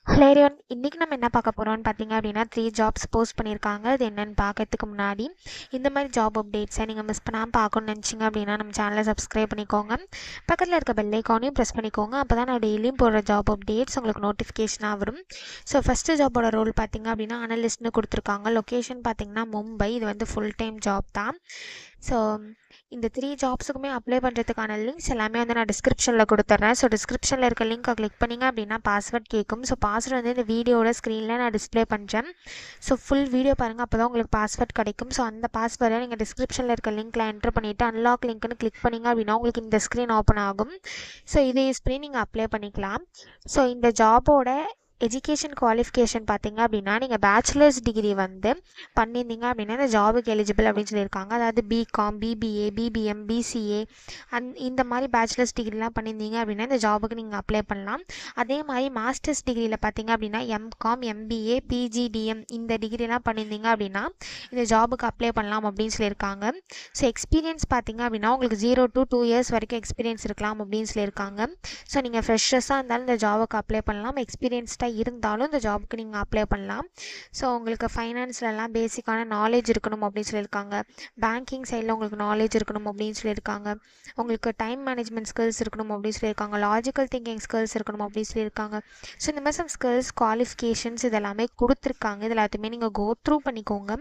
Hello everyone, இன்றைக்கி நம்ம என்ன பார்க்க போகிறோம்னு பார்த்தீங்க அப்படின்னா 3 ஜாப்ஸ் போஸ்ட் பண்ணியிருக்காங்க. அது என்னென்னு பார்க்கறதுக்கு முன்னாடி இந்த மாதிரி ஜாப் அப்டேட்ஸை நீங்கள் மிஸ் பண்ணாமல் பார்க்கணும்னு நினச்சிங்க அப்படின்னா நம்ம சேனலை சப்ஸ்கிரைப் பண்ணிக்கோங்க. பக்கத்தில் இருக்க பெல் ஐக்கானையும் ப்ரெஸ் பண்ணிக்கோங்க. அப்போ தான் நான் டெய்லியும் போடுற ஜாப் அப்டேட்ஸ் உங்களுக்கு நோட்டிஃபிகேஷனாக வரும். ஸோ ஃபஸ்ட்டு ஜாபோட ரோல் பார்த்தீங்க அப்படின்னா அனலிஸ்ட்னு கொடுத்துருக்காங்க. லொக்கேஷன் பார்த்தீங்கன்னா மும்பை. இது வந்து ஃபுல் டைம் ஜாப் தான். ஸோ இந்த 3 ஜாப்ஸுக்குமே அப்ளை பண்ணுறதுக்கான லிங்க்ஸ் எல்லாமே வந்து நான் டிஸ்கிரிப்ஷனில் கொடுத்துட்றேன். ஸோ டிஸ்கிரிப்ஷனில் இருக்க லிங்க்கை கிளிக் பண்ணிங்க அப்படின்னா பாஸ்வேர்ட் கேட்கும். ஸோ பாஸ்வேர்டு வந்து இந்த வீடியோட ஸ்க்ரீனில் நான் டிஸ்பிளே பண்ணுறேன். ஸோ ஃபுல் வீடியோ பாருங்கள், அப்போ தான் உங்களுக்கு பாஸ்வேர்ட் கிடைக்கும். ஸோ அந்த பாஸ்வேர்டை நீங்கள் டிஸ்கிரிப்ஷனில் இருக்க லிங்க்கில் என்ட்ரு பண்ணிவிட்டு அன்லாக் லிங்க்னு கிளிக் பண்ணிங்க அப்படின்னா உங்களுக்கு இந்த ஸ்க்ரீன் ஓப்பன் ஆகும். ஸோ இதை யூஸ் பண்ணி நீங்கள் அப்ளை பண்ணிக்கலாம். ஸோ இந்த ஜாபோட எஜுகேஷன் குவாலிஃபிகேஷன் பார்த்தீங்க அப்படின்னா நீங்கள் பேச்சுலர்ஸ் டிகிரி வந்து பண்ணியிருந்தீங்க அப்படின்னா இந்த ஜாபுக்கு எலிஜிபிள் அப்படின்னு சொல்லியிருக்காங்க. அதாவது பிகாம், பிபிஏ, பிபிஎம், பிசிஏ இந்த மாதிரி பேச்சுலர்ஸ் டிகிரிலாம் பண்ணியிருந்தீங்க அப்படின்னா இந்த ஜாபுக்கு நீங்கள் அப்ளை பண்ணலாம். அதே மாதிரி மாஸ்டர்ஸ் டிகிரியில் பார்த்தீங்க அப்படின்னா எம்காம், எம்பிஏ, பிஜிடிஎம் இந்த டிகிரிலாம் பண்ணியிருந்தீங்க அப்படின்னா இந்த ஜாபுக்கு அப்ளை பண்ணலாம் அப்படின்னு சொல்லியிருக்காங்க. ஸோ எக்ஸ்பீரியன்ஸ் பார்த்தீங்க அப்படின்னா உங்களுக்கு 0 to 2 years வரைக்கும் எக்ஸ்பீரியன்ஸ் இருக்கலாம் அப்படின்னு சொல்லியிருக்காங்க. ஸோ நீங்கள் ஃப்ரெஷர்ஸாக இருந்தாலும் இந்த ஜாபுக்கு அப்ளை பண்ணலாம். எக்ஸ்பீரியன்ஸ்டாக இருந்தாலும் இந்த ஜாபுக்கு நீங்கள் அப்ளை பண்ணலாம். ஸோ உங்களுக்கு ஃபைனான்ஸ்லலாம் பேசிக்கான நாலேஜ் இருக்கணும் அப்படின்னு சொல்லியிருக்காங்க. பேங்கிங் சைடில் உங்களுக்கு நாலேஜ் இருக்கணும் அப்படின்னு சொல்லியிருக்காங்க. உங்களுக்கு டைம் மேனேஜ்மெண்ட் ஸ்கில்ஸ் இருக்கணும் அப்படின்னு சொல்லியிருக்காங்க. லாஜிக்கல் திங்கிங் ஸ்கில்ஸ் இருக்கணும் அப்படின்னு சொல்லியிருக்காங்க. ஸோ இந்த மாதிரி சம் ஸ்கில்ஸ், குவாலிஃபிகேஷன்ஸ் இதெல்லாமே கொடுத்துருக்காங்க. இது எல்லாத்தையுமே நீங்கள் கோ த்ரூ பண்ணிக்கோங்க.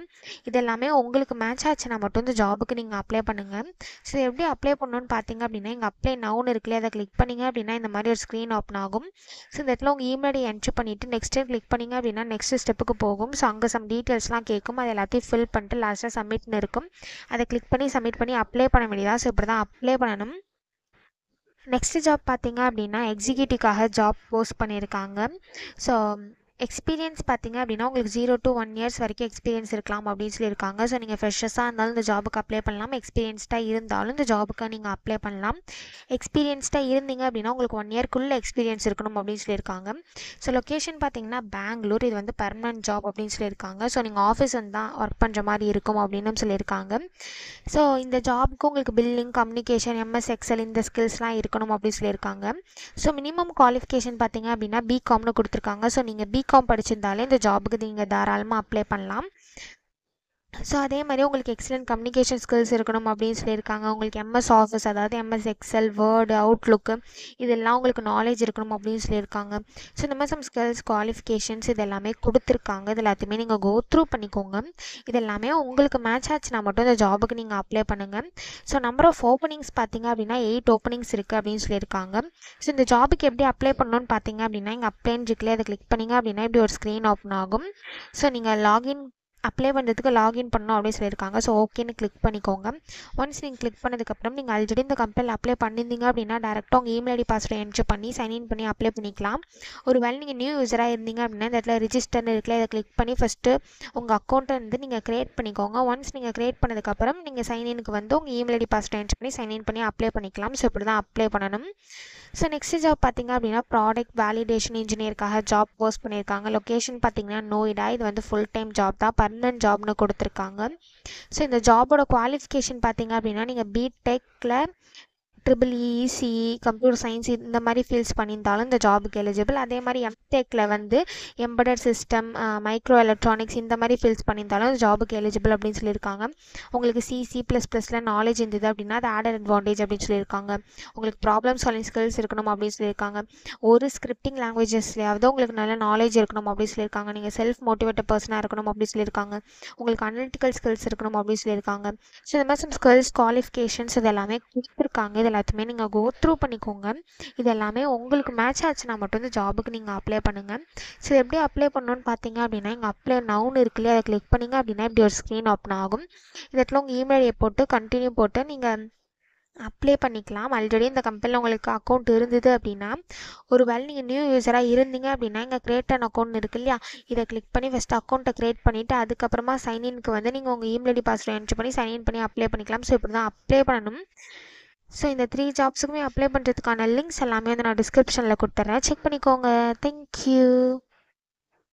இதெல்லாமே உங்களுக்கு மேட்ச் ஆச்சுன்னா மட்டும் இந்த ஜாபுக்கு நீங்கள் அப்ளை பண்ணுங்கள். ஸோ எப்படி அப்ளை பண்ணணும்னு பார்த்தீங்க அப்படின்னா இங்கே அப்ளை நவுன் இருக்குல்லையே அதை கிளிக் பண்ணிங்க அப்படின்னா இந்த மாதிரி ஒரு ஸ்க்ரீன் ஓப்பன் ஆகும். ஸோ இந்த இடத்துல உங்கள் இமெயில் ஐடி என்ட்ரு பண்ணிவிட்டு நெக்ஸ்ட்டு கிளிக் பண்ணிங்க அப்படின்னா நெக்ஸ்ட் ஸ்டெப்புக்கு போகும். ஸோ அங்கே சம் டீட்டெயில்ஸ்லாம் கேட்கும். அது எல்லாத்தையும் ஃபில் பண்ணிட்டு லாஸ்ட்டாக சப்மிட்னு இருக்கும். அதை கிளிக் பண்ணி சப்மிட் பண்ணி அப்ளை பண்ண வேண்டியதா. ஸோ இப்படி தான் அப்ளை பண்ணணும். நெக்ஸ்ட் ஜாப் பார்த்தீங்க அப்படின்னா எக்ஸிக்யூட்டிவ்காக ஜாப் போஸ்ட் பண்ணியிருக்காங்க. ஸோ எக்ஸ்பீரியன்ஸ் பார்த்தீங்க அப்படின்னா உங்களுக்கு 0 to 1 years வரைக்கும் எக்ஸ்பீரியன்ஸ் இருக்கலாம் அப்படின்னு சொல்லியிருக்காங்க. ஸோ நீங்கள் ஃப்ரெஷர்ஸாக இருந்தாலும் இந்த ஜாபுக்கு அப்ளை பண்ணலாம். எக்ஸ்பீரியன்ஸ்டாக இருந்தாலும் இந்த ஜாபுக்கு நீங்கள் அப்ளை பண்ணலாம். எக்ஸ்பீரியன்ஸ்டாக இருந்தீங்க அப்படின்னா உங்களுக்கு 1 yearக்குள்ளே எக்ஸ்பீரியன்ஸ் இருக்கணும் அப்படின்னு சொல்லியிருக்காங்க. ஸோ லொக்கேஷன் பார்த்தீங்கன்னா பெங்களூர். இது வந்து பர்மனன்ட் ஜாப் அப்படின்னு சொல்லியிருக்காங்க. ஸோ நீங்கள் ஆஃபீஸ் வந்து தான் ஒர்க் பண்ணுற மாதிரி இருக்கும் அப்படின்னு சொல்லியிருக்காங்க. ஸோ இந்த ஜாபுக்கு உங்களுக்கு பில்லிங், கம்யூனிகேஷன், எம்எஸ் எக்ஸல் இந்த ஸ்கில்ஸ்லாம் இருக்கணும் அப்படின்னு சொல்லியிருக்காங்க. ஸோ மினிமம் குவாலிஃபிகேஷன் பார்த்தீங்க அப்படின்னா பிகாம்னு கொடுத்துருக்காங்க. ஸோ நீங்கள் பிகாம் படிச்சிருந்தாலே இந்த ஜாபுக்கு நீங்கள் தாராளமாக அப்ளை பண்ணலாம். ஸோ அதே மாதிரி உங்களுக்கு எக்ஸலண்ட் கம்யூனிகேஷன் ஸ்கில்ஸ் இருக்கணும் அப்படின்னு சொல்லியிருக்காங்க. உங்களுக்கு எம்எஸ் ஆஃபீஸ், அதாவது எம்எஸ் எக்ஸல், வேர்டு, அவுட்லுக்கு இதெல்லாம் உங்களுக்கு நாலேஜ் இருக்கணும் அப்படின்னு சொல்லியிருக்காங்க. ஸோ இந்த மாதிரி சம் ஸ்கில்ஸ், குவாலிஃபிகேஷன்ஸ் இது எல்லாமே கொடுத்துருக்காங்க. இது எல்லாத்தையுமே நீங்கள் கோ த்ரூ பண்ணிக்கோங்க. இது எல்லாமே உங்களுக்கு மேட்ச் ஆச்சுன்னா மட்டும் இந்த ஜாபுக்கு நீங்கள் அப்ளை பண்ணுங்கள். ஸோ நம்பர் ஆஃப் ஓப்பனிங்ஸ் பார்த்தீங்க அப்படின்னா 8 ஓப்பனிங்ஸ் இருக்குது அப்படின்னு சொல்லியிருக்காங்க. ஸோ இந்த ஜாபுக்கு எப்படி அப்ளை பண்ணணும்னு பார்த்தீங்க அப்படின்னா இங்கே அப்ளைன்னு இருக்குல்ல அதை கிளிக் பண்ணிங்க அப்படின்னா இப்படி ஒரு ஸ்க்ரீன் ஓப்பன் ஆகும். ஸோ நீங்கள் லாகின் அப்ளை பண்ணுறதுக்கு லாகின் பண்ணணும் அப்படின்னு சொல்லியிருக்காங்க. ஸோ ஓகேன்னு கிளிக் பண்ணிக்கோங்க. ஒன்ஸ் நீங்கள் கிளிக் பண்ணதுக்கப்புறம் நீங்கள் ஆல்ரெடி இந்த கம்பெனியில் அப்ளை பண்ணியிருந்தீங்க அப்படின்னா டேரெக்டாக உங்கள் இமெயில் ஐடி பாஸ்வேர்டு என்ட்ரு பண்ணி சைன்இன் பண்ணி அப்ளை பண்ணிக்கலாம். ஒரு வேளை நீங்கள் நியூ யூஸராக இருந்தீங்க அப்படின்னா இந்த இடத்துல ரிஜிஸ்டர்னு இருக்குல்ல இதை கிளிக் பண்ணி ஃபஸ்ட்டு உங்கள் அக்கௌண்ட்டை வந்து நீங்கள் க்ரியேட் பண்ணிக்கோங்க. ஒன்ஸ் நீங்கள் க்ரியேட் பண்ணதுக்கப்புறம் நீங்கள் சைன்இனுக்கு வந்து உங்கள் இமெயில் ஐடி பாஸ்வேர்டு என்ட்ரு பண்ணி சைன்இன் பண்ணி அப்ளை பண்ணிக்கலாம். ஸோ இப்படி தான் அப்ளை பண்ணணும். ஸோ நெக்ஸ்ட் ஜாப் பார்த்தீங்க அப்படின்னா ப்ராடக்ட் வேலிடேஷன் இன்ஜினியருக்காக ஜாப் போஸ்ட் பண்ணியிருக்காங்க. லொக்கேஷன் பார்த்தீங்கன்னா நோய்டா. இது வந்து ஃபுல் டைம் ஜாப் தான், பர்மனன்ட் ஜாப்னு கொடுத்துருக்காங்க. ஸோ இந்த ஜாபோட குவாலிஃபிகேஷன் பார்த்தீங்க அப்படின்னா நீங்கள் பிடெக்கில் EEE, CE, கம்ப்யூட்டர் சயின்ஸ் இந்த மாதிரி ஃபீல்ட்ஸ் பண்ணியிருந்தாலும் இந்த ஜாபுக்கு எலிஜிபிள். அதே மாதிரி எம்டெக்கில் வந்து எம்படட் சிஸ்டம், மைக்ரோ எலக்ட்ரானிக்ஸ் இந்த மாதிரி ஃபீல்ட்ஸ் பண்ணியிருந்தாலும் இந்த ஜாபுக்கு எலிஜிபிள் அப்படின்னு சொல்லியிருக்காங்க. உங்களுக்கு C++ல நாலேஜ் இருந்தது அப்படின்னா அது ஆடட் அட்வான்டேஜ் அப்படின்னு சொல்லியிருக்காங்க. உங்களுக்கு ப்ராப்ளம் சால்விங் ஸ்கில்ஸ் இருக்கணும் அப்படின்னு சொல்லியிருக்காங்க. ஒரு ஸ்கிரிப்டிங் லாங்குவேஜஸ்லையாவது உங்களுக்கு நல்ல நாலேஜ் இருக்கணும் அப்படின்னு சொல்லியிருக்காங்க. நீங்கள் செல்ஃப் மோட்டிவேட்டட் பர்சனாக இருக்கணும் அப்படின்னு சொல்லியிருக்காங்க. உங்களுக்கு அனலிட்டிக்கல் ஸ்கில்ஸ் இருக்கணும் அப்படின்னு சொல்லியிருக்காங்க. ஸோ இந்த மாதிரி ஸ்கில்ஸ், குவாலிஃபிகேஷன்ஸ் இது எல்லாமே கொடுத்துருக்காங்க. இது எல்லாத்தையுமே நீங்கள் கோ த்ரூ பண்ணிக்கோங்க. இது எல்லாமே உங்களுக்கு மேட்ச் ஆச்சுன்னா மட்டும் இந்த ஜாபுக்கு நீங்கள் அப்ளை பண்ணுங்கள். ஸோ எப்படி அப்ளை பண்ணணும்னு பார்த்தீங்க அப்படின்னா இங்கே அப்ளை நவுன் இருக்குல்லையே அதை கிளிக் பண்ணிங்க அப்படின்னா இப்படி ஒரு ஸ்க்ரீன் ஓப்பன் ஆகும். இதில் உங்கள் இமெயில் ஐடியை போட்டு கண்டினியூ போட்டு நீங்கள் அப்ளை பண்ணிக்கலாம். ஆல்ரெடி இந்த கம்பெனியில் உங்களுக்கு அக்கௌண்ட் இருந்தது அப்படின்னா ஒரு வேளை நீங்கள் நியூ யூஸராக இருந்தீங்க அப்படின்னா இங்கே கிரியேட் அன் அக்கௌண்ட் இருக்கு இல்லையா இதை கிளிக் பண்ணி ஃபஸ்ட்டு அக்கௌண்ட்டை க்ரியேட் பண்ணிவிட்டு அதுக்கப்புறமா சைன்இனுக்கு வந்து நீங்கள் உங்கள் இமெயில் ஐடி பாஸ்வேர்டு என்ட்ரு பண்ணி சைன்இன் பண்ணி அப்ளை பண்ணிக்கலாம். ஸோ இப்படி தான் அப்ளை பண்ணணும். ஸோ இந்த 3 ஜாப்ஸுக்குமே அப்ளை பண்ணுறதுக்கான லிங்க்ஸ் எல்லாமே வந்து நான் டிஸ்கிரிப்ஷனில் கொடுத்துட்றேன். செக் பண்ணிக்கோங்க. தேங்க்யூ.